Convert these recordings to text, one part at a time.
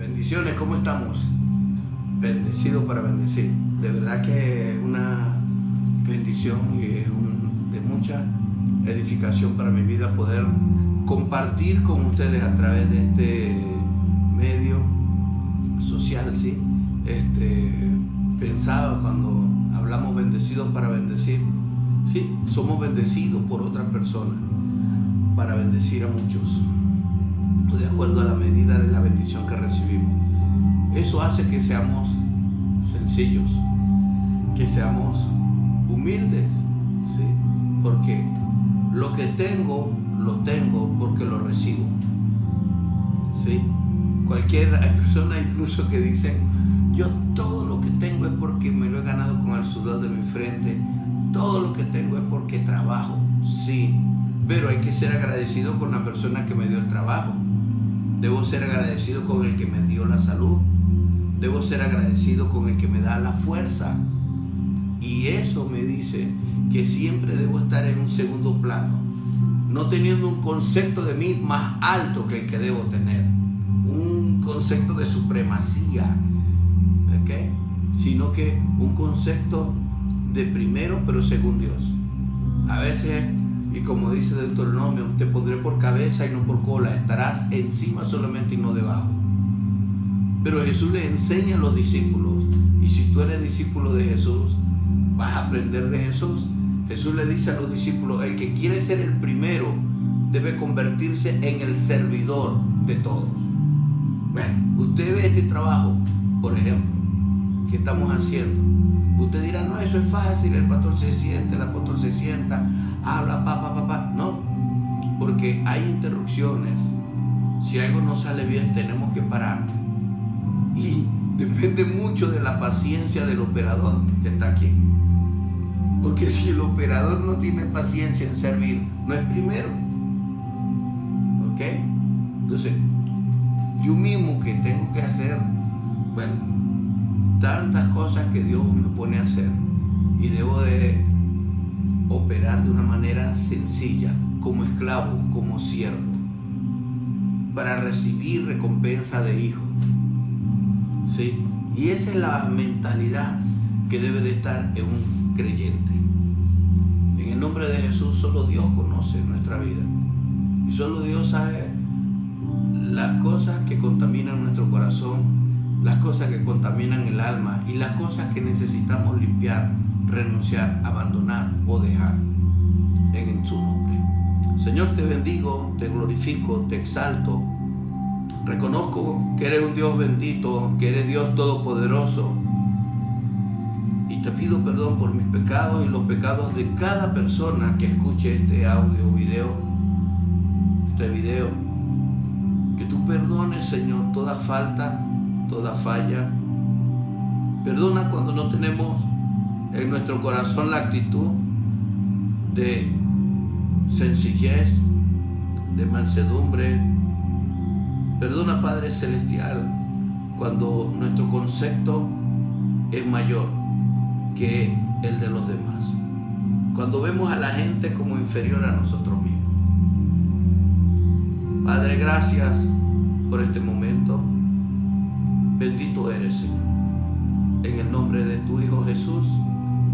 Bendiciones, ¿cómo estamos? Bendecido para bendecir. De verdad que es una bendición y es de mucha edificación para mi vida poder compartir con ustedes a través de este medio social, ¿sí? Pensaba cuando hablamos bendecidos para bendecir, sí, somos bendecidos por otras personas para bendecir a muchos, de acuerdo a la medida de la bendición que recibimos. Eso hace que seamos sencillos, que seamos humildes, ¿sí? Porque lo que tengo, lo tengo porque lo recibo, ¿sí? Hay personas incluso que dicen, yo todo lo que tengo es porque me lo he ganado con el sudor de mi frente, todo lo que tengo es porque trabajo, sí, pero hay que ser agradecido con la persona que me dio el trabajo. Debo ser agradecido con el que me dio la salud. Debo ser agradecido con el que me da la fuerza. Y eso me dice que siempre debo estar en un segundo plano, no teniendo un concepto de mí más alto que el que debo tener, un concepto de supremacía, ¿okay? Sino que un concepto de primero pero según Dios. A veces, y como dice Deuteronomio, te pondré por cabeza y no por cola, estarás encima solamente y no debajo. Pero Jesús le enseña a los discípulos, y si tú eres discípulo de Jesús, vas a aprender de Jesús. Jesús le dice a los discípulos, el que quiere ser el primero debe convertirse en el servidor de todos. Bueno, usted ve este trabajo, por ejemplo, que estamos haciendo. Usted dirá, no, eso es fácil, el pastor se siente, el apóstol se sienta, habla, pa. No, porque hay interrupciones. Si algo no sale bien, tenemos que parar. Y depende mucho de la paciencia del operador que está aquí. Porque si el operador no tiene paciencia en servir, no es primero. ¿Ok? Entonces, yo mismo que tengo que hacer, bueno, tantas cosas que Dios me pone a hacer, y debo de operar de una manera sencilla, como esclavo, como siervo, para recibir recompensa de hijo, ¿sí? Y esa es la mentalidad que debe de estar en un creyente. En el nombre de Jesús, solo Dios conoce nuestra vida, y solo Dios sabe las cosas que contaminan nuestro corazón, las cosas que contaminan el alma y las cosas que necesitamos limpiar, renunciar, abandonar o dejar en su nombre. Señor, te bendigo, te glorifico, te exalto. Reconozco que eres un Dios bendito, que eres Dios todopoderoso. Y te pido perdón por mis pecados y los pecados de cada persona que escuche este audio, este video. Que tú perdones, Señor, toda falta, toda falla. Perdona cuando no tenemos en nuestro corazón la actitud de sencillez, de mansedumbre. Perdona, Padre Celestial, cuando nuestro concepto es mayor que el de los demás, cuando vemos a la gente como inferior a nosotros mismos. Padre, gracias por este momento. Bendito eres, Señor. En el nombre de tu Hijo Jesús.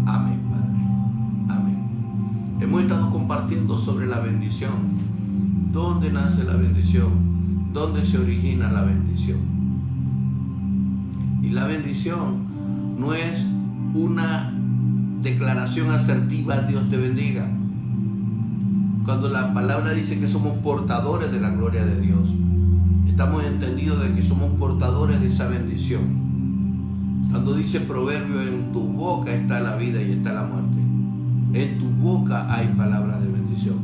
Amén, Padre. Amén. Hemos estado compartiendo sobre la bendición. ¿Dónde nace la bendición? ¿Dónde se origina la bendición? Y la bendición no es una declaración asertiva, Dios te bendiga. Cuando la palabra dice que somos portadores de la gloria de Dios, estamos entendidos de que somos portadores de esa bendición. Cuando dice Proverbio, en tu boca está la vida y está la muerte, en tu boca hay palabras de bendición,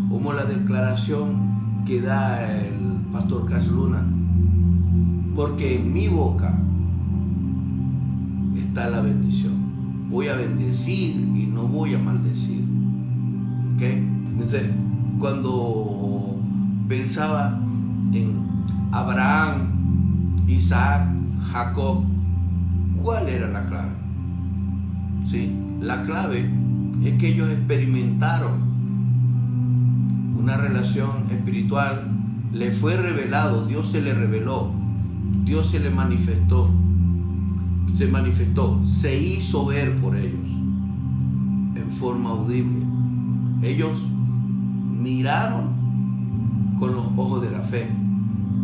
como la declaración que da el pastor Casluna, porque en mi boca está la bendición. Voy a bendecir y no voy a maldecir. ¿Ok? Entonces, cuando pensaba en Abraham, Isaac, Jacob, ¿cuál era la clave? ¿Sí? La clave es que ellos experimentaron una relación espiritual, le fue revelado, Dios se le reveló Dios se manifestó, se hizo ver por ellos en forma audible. Ellos miraron con los ojos de la fe,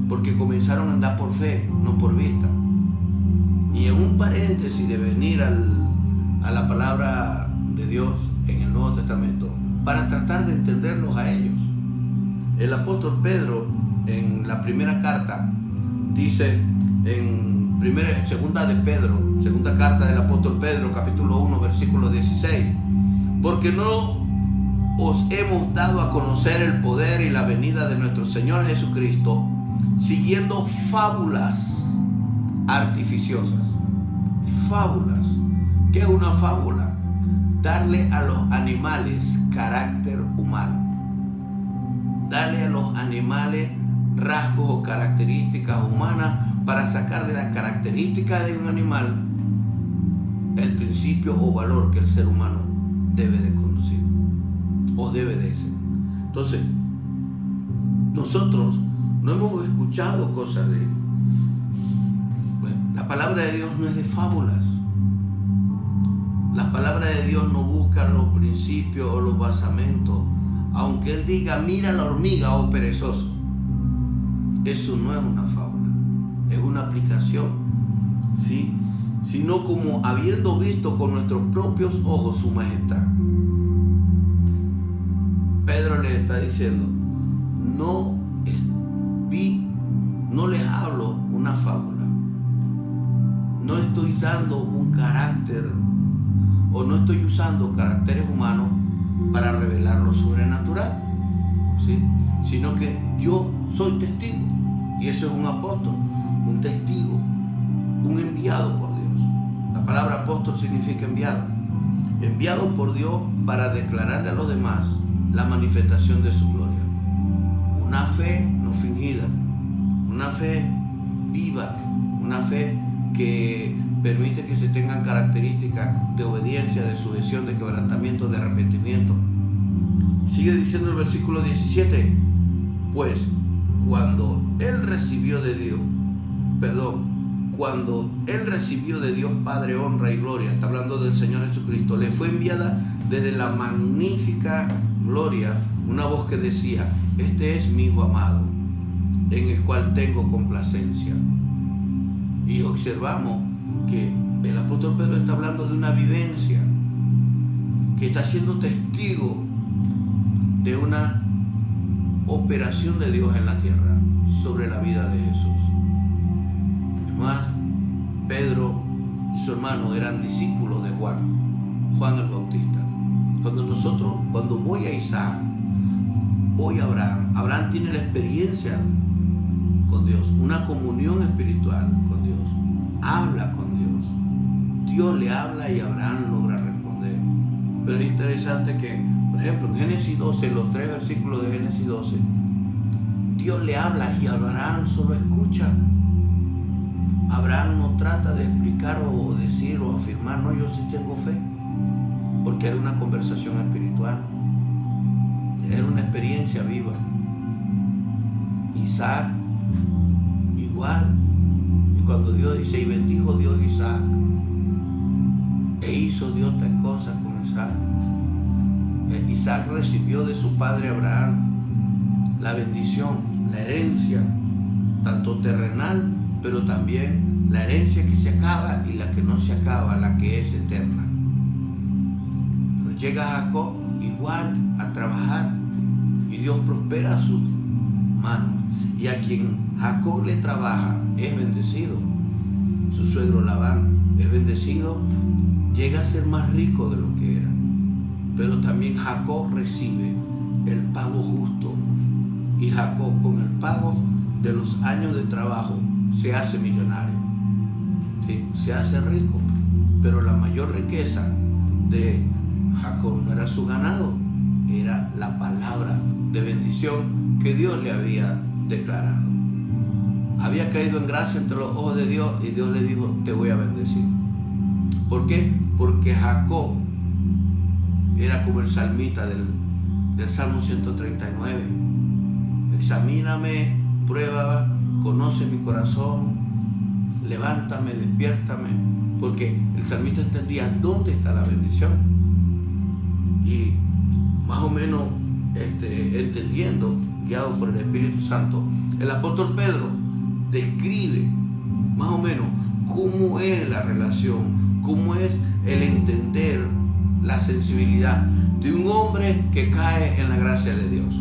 porque comenzaron a andar por fe, no por vista. Y en un paréntesis de venir a la palabra de Dios en el Nuevo Testamento, para tratar de entenderlos a ellos, el apóstol Pedro en la primera carta dice, segunda carta del apóstol Pedro, capítulo 1, versículo 16, porque no os hemos dado a conocer el poder y la venida de nuestro Señor Jesucristo siguiendo fábulas artificiosas. Fábulas. ¿Qué es una fábula? Darle a los animales carácter humano. Darle a los animales rasgos o características humanas para sacar de las características de un animal el principio o valor que el ser humano debe de conducir o debe de ser. Entonces, nosotros no hemos escuchado cosas de... La palabra de Dios no es de fábulas. La palabra de Dios no busca los principios o los basamentos. Aunque Él diga, mira la hormiga, oh perezoso. Eso no es una fábula, es una aplicación, ¿sí? Sino como habiendo visto con nuestros propios ojos su majestad. Pedro le está diciendo, no les hablo una fábula, no estoy dando un carácter o no estoy usando caracteres humanos para revelar lo sobrenatural, ¿sí? Sino que yo soy testigo, y eso es un apóstol, un testigo, un enviado por Dios. La palabra apóstol significa enviado por Dios para declararle a los demás la manifestación de su gloria. Una fe no fingida, una fe viva, una fe que permite que se tengan características de obediencia, de sujeción, de quebrantamiento, de arrepentimiento. Sigue diciendo el versículo 17, pues cuando Él recibió de Dios Padre honra y gloria, está hablando del Señor Jesucristo, le fue enviada desde la magnífica gloria una voz que decía, este es mi Hijo amado, en el cual tengo complacencia. Y observamos que el apóstol Pedro está hablando de una vivencia, que está siendo testigo de una operación de Dios en la tierra sobre la vida de Jesús. Es más, Pedro y su hermano eran discípulos de Juan el Bautista. Cuando voy a Isaac, voy a Abraham tiene la experiencia con Dios, una comunión espiritual con Dios, habla con Dios, Dios le habla y Abraham logra responder. Pero es interesante que, por ejemplo, en Génesis 12, los 3 versículos de Génesis 12, Dios le habla y Abraham solo escucha. Abraham no trata de explicar o decir o afirmar, no, yo sí tengo fe, porque era una conversación espiritual, era una experiencia viva. Isaac, igual. Y cuando Dios dice, y bendijo Dios Isaac, e hizo Dios tal cosa con Isaac. Isaac recibió de su padre Abraham la bendición, la herencia, tanto terrenal, pero también la herencia que se acaba y la que no se acaba, la que es eterna. Pero llega Jacob igual a trabajar y Dios prospera sus manos. Y a quien Jacob le trabaja es bendecido. Su suegro Labán es bendecido, llega a ser más rico de lo que era. Pero también Jacob recibe el pago justo. Y Jacob, con el pago de los años de trabajo, se hace millonario, ¿sí? Se hace rico. Pero la mayor riqueza de Jacob no era su ganado, era la palabra de bendición que Dios le había declarado. Había caído en gracia entre los ojos de Dios y Dios le dijo, te voy a bendecir. ¿Por qué? Porque Jacob era como el salmista del Salmo 139. Examíname, prueba, conoce mi corazón, levántame, despiértame, porque el salmista entendía dónde está la bendición. Y más o menos entendiendo, guiado por el Espíritu Santo, el apóstol Pedro describe más o menos cómo es la relación, cómo es el entender la sensibilidad de un hombre que cae en la gracia de Dios.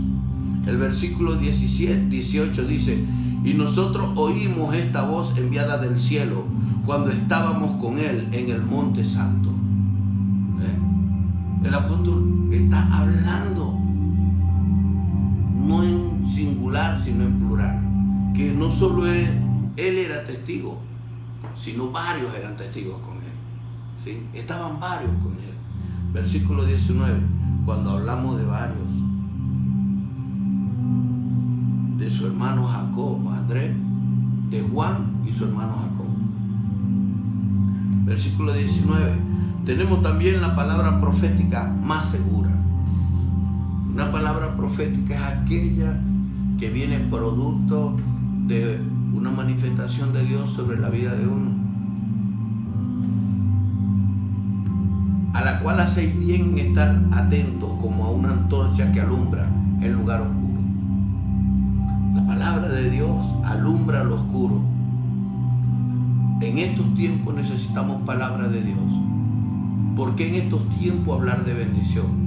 El versículo 18 dice: y nosotros oímos esta voz enviada del cielo cuando estábamos con él en el monte santo. El apóstol está hablando no en singular sino en plural, que no solo él era testigo, sino varios eran testigos con él, ¿sí? Estaban varios con él. Versículo 19, cuando hablamos de varios, de su hermano Jacob, Andrés, de Juan y su hermano Jacob. Versículo 19, tenemos también la palabra profética más segura. Una palabra profética es aquella que viene producto de una manifestación de Dios sobre la vida de uno, a la cual hacéis bien en estar atentos como a una antorcha que alumbra en lugar oscuro. La palabra de Dios alumbra lo oscuro. En estos tiempos necesitamos palabra de Dios. ¿Por qué en estos tiempos hablar de bendición?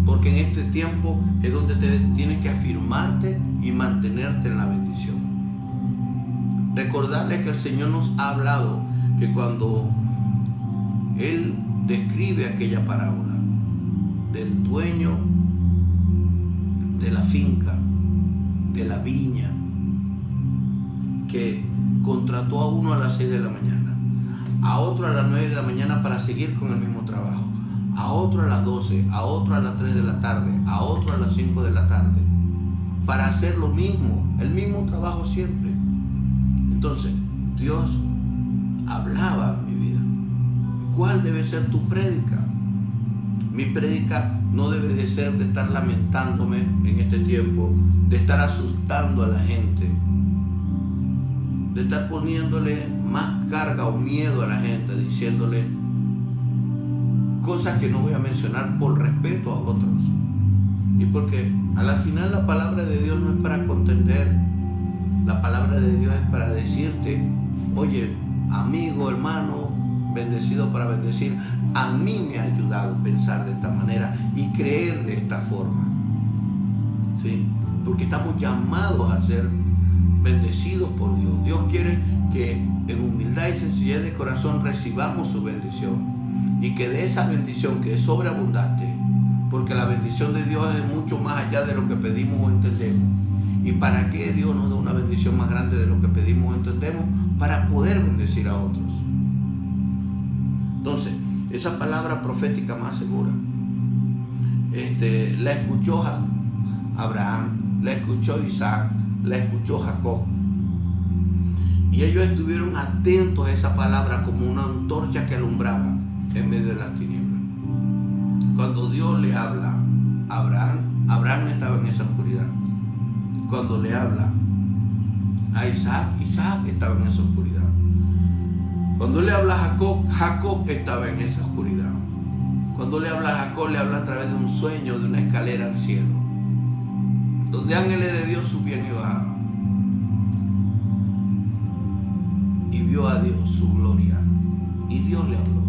Porque en este tiempo es donde tienes que afirmarte y mantenerte en la bendición. Recordarles que el Señor nos ha hablado que cuando Él describe aquella parábola del dueño de la finca, de la viña, que contrató a uno a las 6 de la mañana, a otro a las 9 de la mañana para seguir con el mismo trabajo, a otro a las 12, a otro a las 3 de la tarde, a otro a las 5 de la tarde, para hacer lo mismo, el mismo trabajo siempre. Entonces, Dios hablaba en mi vida. ¿Cuál debe ser tu prédica? Mi prédica no debe de ser de estar lamentándome en este tiempo, de estar asustando a la gente, de estar poniéndole más carga o miedo a la gente, diciéndole cosas que no voy a mencionar por respeto a otros. Y porque a la final la palabra de Dios no es para contender, la palabra de Dios es para decirte: oye, amigo, hermano, bendecido para bendecir, a mí me ha ayudado a pensar de esta manera y creer de esta forma, ¿sí? Porque estamos llamados a ser bendecidos por Dios. Dios quiere que en humildad y sencillez de corazón recibamos su bendición, y que de esa bendición que es sobreabundante, porque la bendición de Dios es mucho más allá de lo que pedimos o entendemos. ¿Y para qué Dios nos da una bendición más grande de lo que pedimos o entendemos? Para poder bendecir a otros. Entonces, esa palabra profética más segura, la escuchó Abraham, la escuchó Isaac, la escuchó Jacob. Y ellos estuvieron atentos a esa palabra como una antorcha que alumbraba en medio de las tinieblas. Cuando Dios le habla a Abraham, Abraham estaba en esa oscuridad. Cuando le habla a Isaac, Isaac estaba en esa oscuridad. Cuando le habla a Jacob, Jacob estaba en esa oscuridad. Cuando le habla a Jacob, le habla a través de un sueño, de una escalera al cielo, donde ángeles de Dios subían y bajaban. Y vio a Dios, su gloria. Y Dios le habló.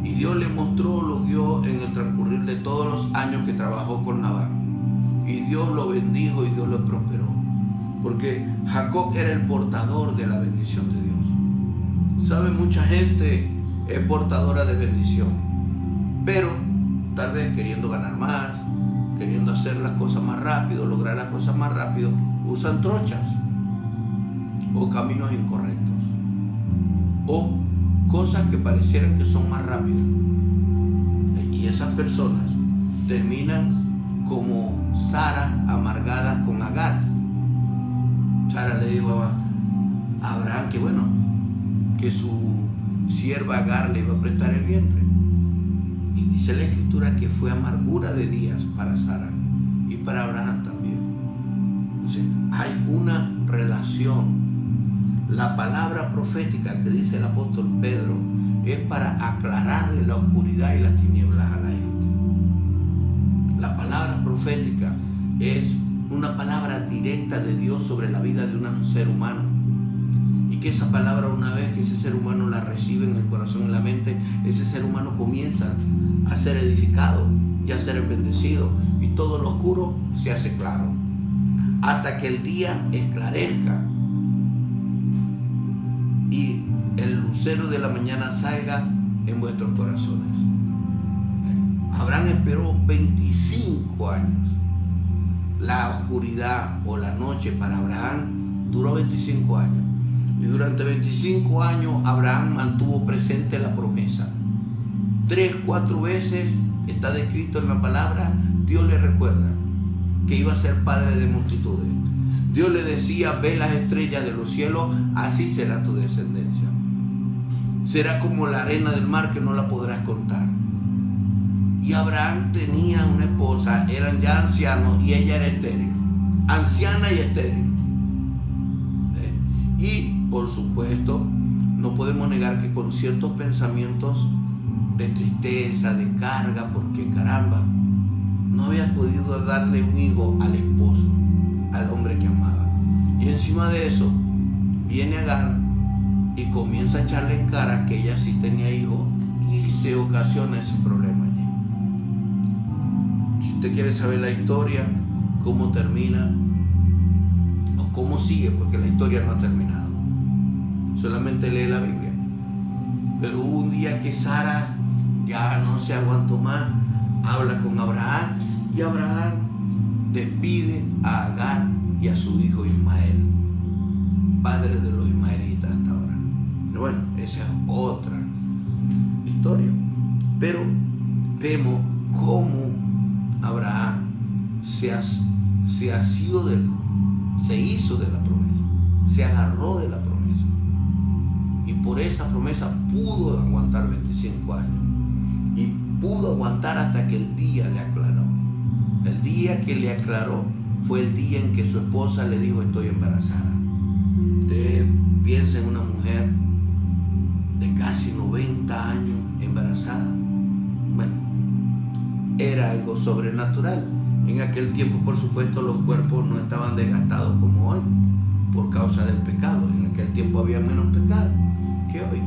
Y Dios le mostró, lo guió en el transcurrir de todos los años que trabajó con Labán. Y Dios lo bendijo y Dios lo prosperó. Porque Jacob era el portador de la bendición de Dios. ¿Sabe? Mucha gente es portadora de bendición, pero tal vez queriendo ganar más, queriendo hacer las cosas más rápido, lograr las cosas más rápido, usan trochas o caminos incorrectos o cosas que parecieran que son más rápidas. Y esas personas terminan como Sara amargada con Agar. Sara le dijo a Abraham que bueno, que su sierva Agar le iba a prestar el vientre. Y dice la escritura que fue amargura de días para Sara y para Abraham también. Entonces hay una relación La palabra profética que dice el apóstol Pedro es para aclararle la oscuridad y las tinieblas a la gente. La palabra profética es una palabra directa de Dios sobre la vida de un ser humano. Y que esa palabra, una vez que ese ser humano la recibe en el corazón y en la mente, ese ser humano comienza a ser edificado y a ser bendecido. Y todo lo oscuro se hace claro. Hasta que el día esclarezca y el lucero de la mañana salga en vuestros corazones. Abraham esperó 25 años. La oscuridad o la noche para Abraham duró 25 años. Y durante 25 años Abraham mantuvo presente la promesa. 3-4 veces está descrito en la palabra, Dios le recuerda que iba a ser padre de multitudes. Dios le decía, ve las estrellas de los cielos, así será tu descendencia. Será como la arena del mar que no la podrás contar. Y Abraham tenía una esposa, eran ya ancianos y ella era estéril. Anciana y estéril. Y por supuesto, no podemos negar que con ciertos pensamientos de tristeza, de carga, porque caramba, no había podido darle un hijo al esposo, al hombre que amaba. Y encima de eso, viene Agar y comienza a echarle en cara que ella sí tenía hijos y se ocasiona ese problema allí. Si usted quiere saber la historia, cómo termina o cómo sigue, porque la historia no ha terminado, solamente lee la Biblia. Pero hubo un día que Sara ya no se aguantó más, habla con Abraham y Abraham despide a Agar y a su hijo Ismael, padre de los ismaelitas hasta ahora. Pero bueno, esa es otra historia. Pero vemos cómo Abraham se hizo de la promesa, se agarró de la promesa. Y por esa promesa pudo aguantar 25 años. Y pudo aguantar hasta que el día le aclaró. El día que le aclaró fue el día en que su esposa le dijo, estoy embarazada. Usted piensa en una mujer de casi 90 años embarazada. Bueno, era algo sobrenatural. En aquel tiempo, por supuesto, los cuerpos no estaban desgastados como hoy por causa del pecado. En aquel tiempo había menos pecado que hoy.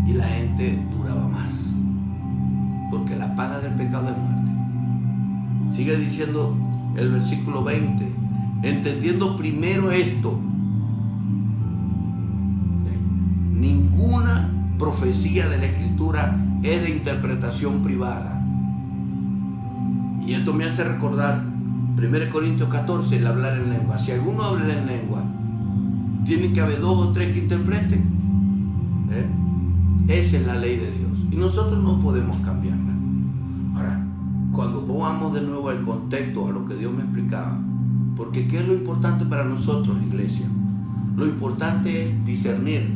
Y la gente duraba más, porque la paga del pecado es muerte. Sigue diciendo el versículo 20, entendiendo primero esto, ninguna profecía de la Escritura es de interpretación privada. Y esto me hace recordar 1 Corintios 14, el hablar en lengua. Si alguno habla en lengua, tiene que haber 2 o 3 que interpreten. Esa es la ley de Dios y nosotros no podemos cambiarla. Ahora, cuando vamos de nuevo al contexto, a lo que Dios me explicaba, porque ¿qué es lo importante para nosotros, iglesia? Lo importante es discernir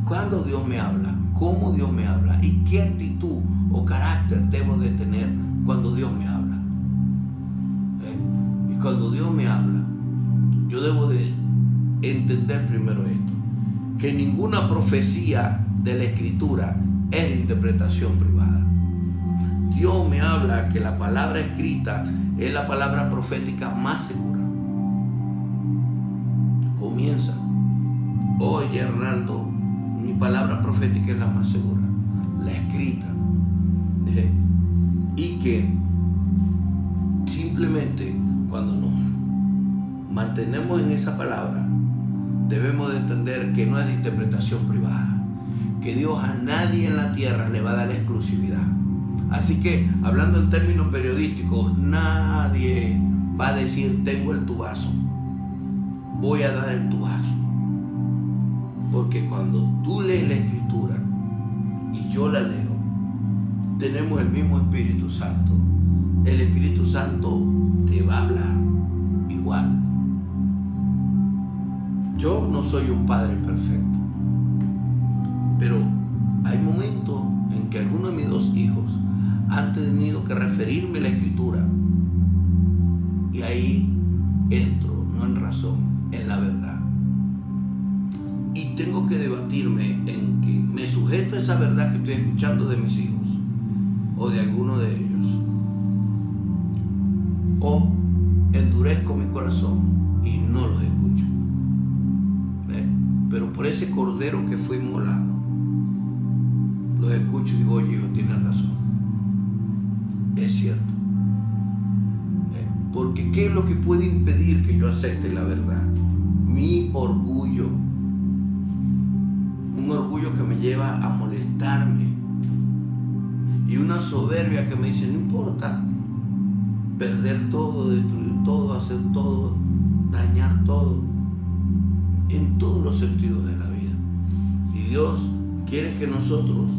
cuándo Dios me habla, cómo Dios me habla y qué actitud o carácter debo de tener cuando Dios me habla. Y cuando Dios me habla, yo debo de entender primero esto, que ninguna profecía de la Escritura es de interpretación privada. Dios me habla que la palabra escrita es la palabra profética más segura. Comienza, oye Hernando, mi palabra profética es la más segura, la escrita. Y que simplemente cuando nos mantenemos en esa palabra, debemos de entender que no es de interpretación privada, que Dios a nadie en la tierra le va a dar exclusividad. Así que, hablando en términos periodísticos, nadie va a decir, tengo el tubazo, voy a dar el tubazo. Porque cuando tú lees la Escritura y yo la leo, tenemos el mismo Espíritu Santo. El Espíritu Santo te va a hablar igual. Yo no soy un padre perfecto, pero hay momentos en que algunos de mis 2 hijos han tenido que referirme a la Escritura y ahí entro, no en razón, en la verdad. Y y tengo que debatirme en que me sujeto a esa verdad que estoy escuchando de mis hijos o de alguno de ellos, o endurezco mi corazón y no los escucho. Pero por ese cordero que fue inmolado, los escucho y digo, oye, hijo, tienes razón, es cierto. Porque ¿qué es lo que puede impedir que yo acepte la verdad? Mi orgullo. Un orgullo que me lleva a molestarme. Y una soberbia que me dice, no importa perder todo, destruir todo, hacer todo, dañar todo, en todos los sentidos de la vida. Y Dios quiere que nosotros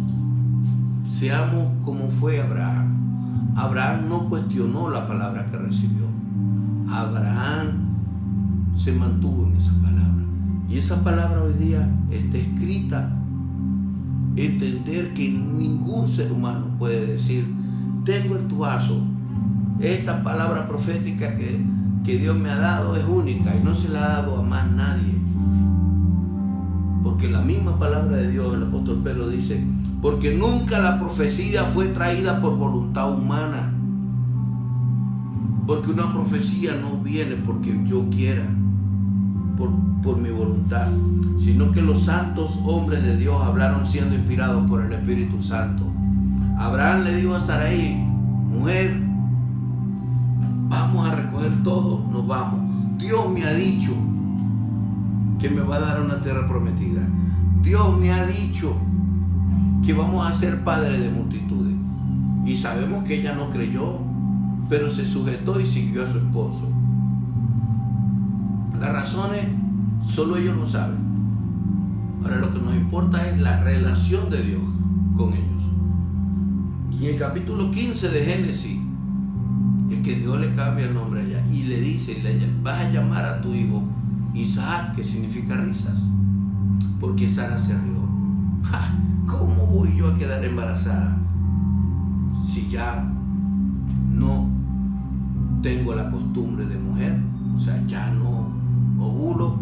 seamos como fue Abraham. Abraham no cuestionó la palabra que recibió. Abraham se mantuvo en esa palabra. Y esa palabra hoy día está escrita. Entender que ningún ser humano puede decir, tengo en tu vaso, esta palabra profética que Dios me ha dado es única y no se la ha dado a más nadie. Porque la misma palabra de Dios, el apóstol Pedro dice, porque nunca la profecía fue traída por voluntad humana. Porque una profecía no viene porque yo quiera, por mi voluntad, sino que los santos hombres de Dios hablaron siendo inspirados por el Espíritu Santo. Abraham le dijo a Sarai, mujer, vamos a recoger todo, nos vamos. Dios me ha dicho que me va a dar una tierra prometida. Dios me ha dicho que vamos a ser padres de multitudes. Y sabemos que ella no creyó, pero se sujetó y siguió a su esposo. Las razones solo ellos lo saben. Ahora lo que nos importa es la relación de Dios con ellos. Y en el capítulo 15 de Génesis es que Dios le cambia el nombre a ella y le dice, vas a llamar a tu hijo Isaac, que significa risas, porque Sara se rió. ¿Cómo voy yo a quedar embarazada si ya no tengo la costumbre de mujer? O sea, ya no ovulo,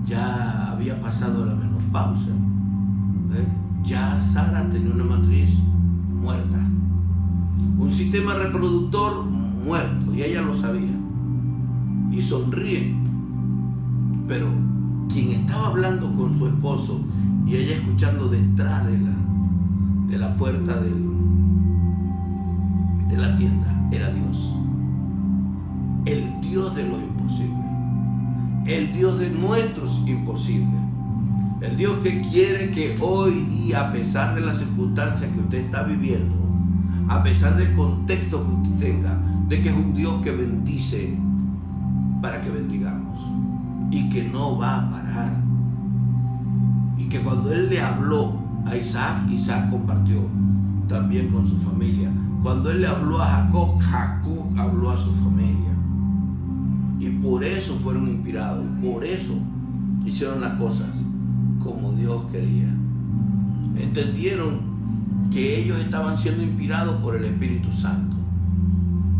ya había pasado la menopausia, ya Sara tenía una matriz muerta, un sistema reproductor muerto, y ella lo sabía y sonríe. Pero quien estaba hablando con su esposo y ella escuchando detrás de la puerta de la tienda era Dios, el Dios de lo imposible, el Dios de nuestros imposibles, el Dios que quiere que hoy día, a pesar de las circunstancias que usted está viviendo, a pesar del contexto que usted tenga, de que es un Dios que bendice para que bendigamos y que no va a parar. Y que cuando Él le habló a Isaac, Isaac compartió también con su familia. Cuando Él le habló a Jacob, Jacob habló a su familia. Y por eso fueron inspirados, y por eso hicieron las cosas como Dios quería. Entendieron que ellos estaban siendo inspirados por el Espíritu Santo.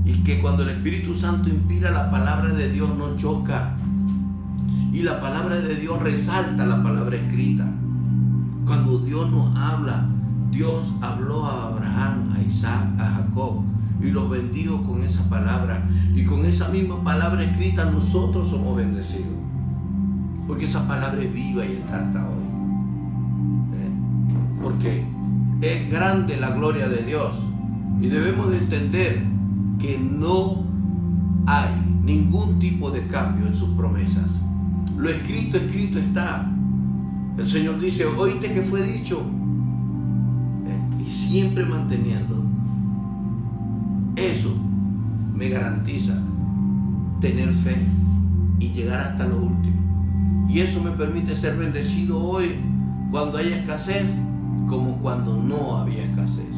Y que cuando el Espíritu Santo inspira, la palabra de Dios no choca. Y la palabra de Dios resalta la palabra escrita. Cuando Dios nos habla, Dios habló a Abraham, a Isaac, a Jacob y los bendijo con esa palabra. Y con esa misma palabra escrita nosotros somos bendecidos. Porque esa palabra es viva y está hasta hoy. Porque es grande la gloria de Dios. Y debemos de entender que no hay ningún tipo de cambio en sus promesas. Lo escrito, escrito está. El Señor dice, oíste que fue dicho. Y siempre manteniendo. Eso me garantiza tener fe y llegar hasta lo último. Y eso me permite ser bendecido hoy cuando haya escasez, como cuando no había escasez.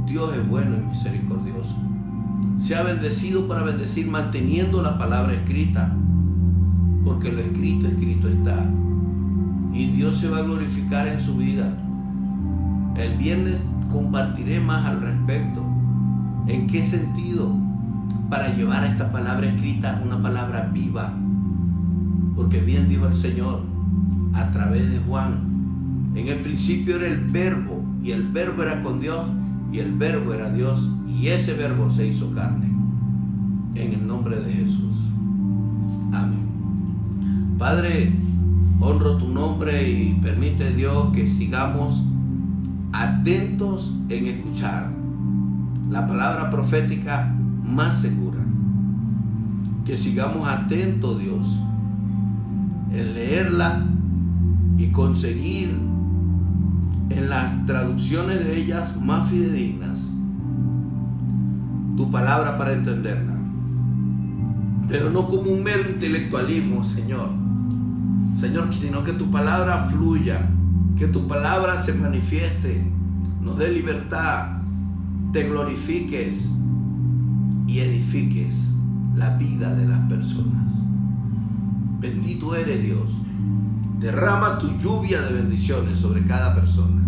Dios es bueno y misericordioso. Sea bendecido para bendecir, manteniendo la palabra escrita. Porque lo escrito, escrito está. Y Dios se va a glorificar en su vida. El viernes compartiré más al respecto. ¿En qué sentido? Para llevar a esta palabra escrita una palabra viva. Porque bien dijo el Señor, a través de Juan. En el principio era el Verbo, y el Verbo era con Dios, y el Verbo era Dios, y ese Verbo se hizo carne. En el nombre de Jesús. Amén. Padre, honro tu nombre y permite, Dios, que sigamos atentos en escuchar la palabra profética más segura. Que sigamos atentos, Dios, en leerla y conseguir en las traducciones de ellas más fidedignas tu palabra para entenderla. Pero no como un mero intelectualismo, Señor, sino que tu palabra fluya, que tu palabra se manifieste, nos dé libertad, te glorifiques y edifiques la vida de las personas. Bendito eres, Dios. Derrama tu lluvia de bendiciones sobre cada persona.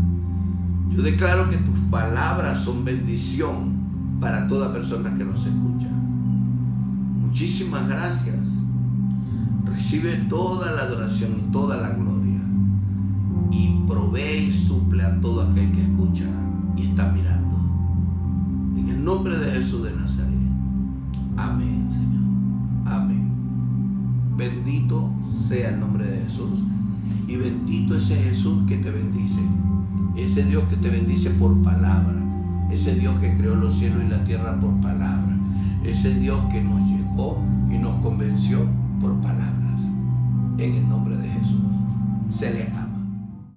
Yo declaro que tus palabras son bendición para toda persona que nos escucha. Muchísimas gracias. Recibe toda la adoración y toda la gloria. Y provee y suple a todo aquel que escucha y está mirando. En el nombre de Jesús de Nazaret. Amén, Señor. Amén. Bendito sea el nombre de Jesús. Y bendito ese Jesús que te bendice. Ese Dios que te bendice por palabra. Ese Dios que creó los cielos y la tierra por palabra. Ese Dios que nos llegó y nos convenció por palabras. En el nombre de Jesús. Se le ama.